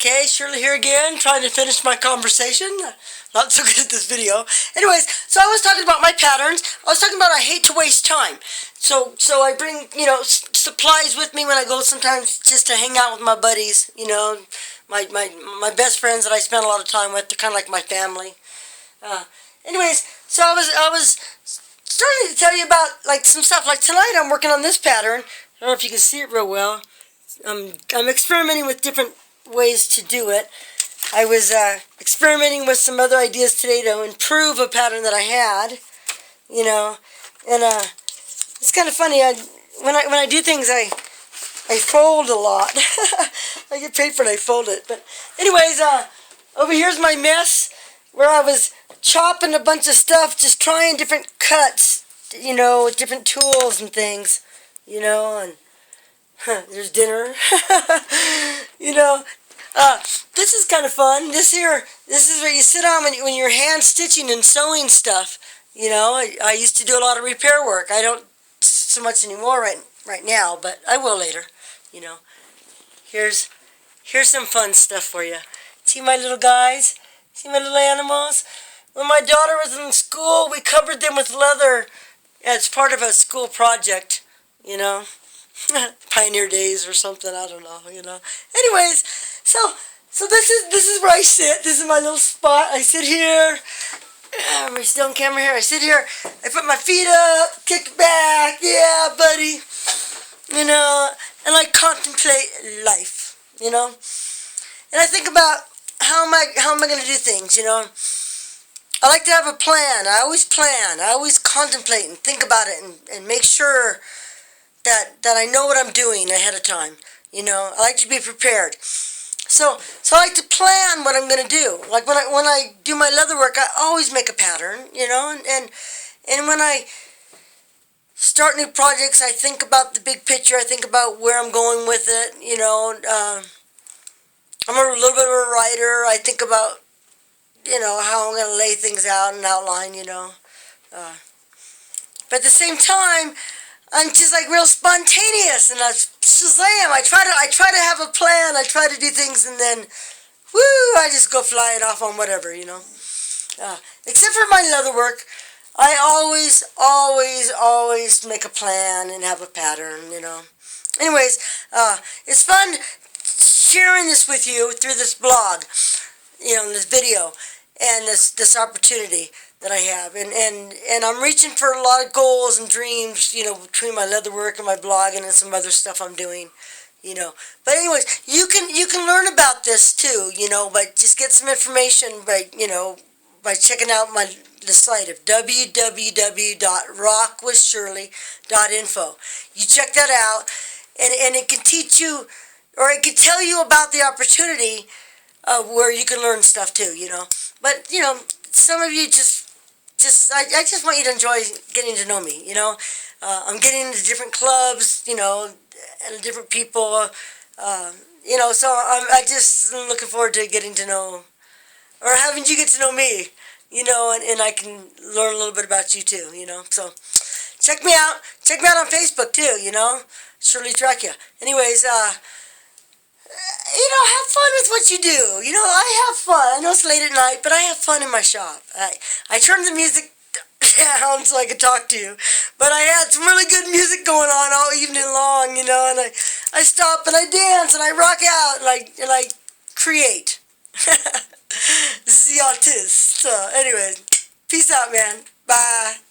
Okay, Shirley here again, trying to finish my conversation. Not so good at this video. Anyways, so I was talking about my patterns. I was talking about I hate to waste time. So I bring, supplies with me when I go sometimes just to hang out with my buddies, my best friends that I spend a lot of time with. They're kind of like my family. Anyways, so I was starting to tell you about like some stuff. Like tonight I'm working on this pattern. I don't know if you can see it real well. I'm experimenting with different ways to do it. I was experimenting with some other ideas today to improve a pattern that I had, and it's kind of funny. When I do things, I fold a lot. I get paper and I fold it. But anyways, over here's my mess where I was chopping a bunch of stuff, just trying different cuts, with different tools and things, and there's dinner. This is kind of fun. This is where you sit on when you're hand stitching and sewing stuff. I used to do a lot of repair work. I don't so much anymore right now, but I will later. Here's some fun stuff for you. See my little guys? See my little animals? When my daughter was in school, we covered them with leather as part of a school project. Pioneer Days or something, I don't know, Anyways, so this is where I sit. This is my little spot. I sit here. Am I still on camera here? I sit here. I put my feet up, kick back. Yeah, buddy. And I contemplate life. And I think about how am I going to do things. I like to have a plan. I always plan. I always contemplate and think about it and make sure that I know what I'm doing ahead of time. I like to be prepared. So I like to plan what I'm going to do. Like when I do my leather work, I always make a pattern, and when I start new projects, I think about the big picture. I think about where I'm going with it, I'm a little bit of a writer. I think about, how I'm going to lay things out and outline, but at the same time, I'm just like real spontaneous, and I Shazam! I try to have a plan. I try to do things, and then, woo! I just go flying off on whatever, Except for my leather work, I always make a plan and have a pattern, Anyways, it's fun sharing this with you through this blog, this video, and this opportunity that I have, and I'm reaching for a lot of goals and dreams, between my leather work and my blogging and some other stuff I'm doing, But anyways, you can learn about this too, but just get some information by checking out the site of www.rockwithshirley.info. You check that out, and it can teach you, or it can tell you about the opportunity where you can learn stuff too, But some of you I just want you to enjoy getting to know me, I'm getting into different clubs, and different people, so I just am looking forward to getting to know, or having you get to know me, and I can learn a little bit about you too, So check me out on Facebook too, Shirley Trachia. Anyways, have fun with what you do. I have fun. I know it's late at night, but I have fun in my shop. I turn the music down so I can talk to you. But I had some really good music going on all evening long, and I stop and I dance and I rock out and I create. This is the artist. So, anyways, peace out, man. Bye.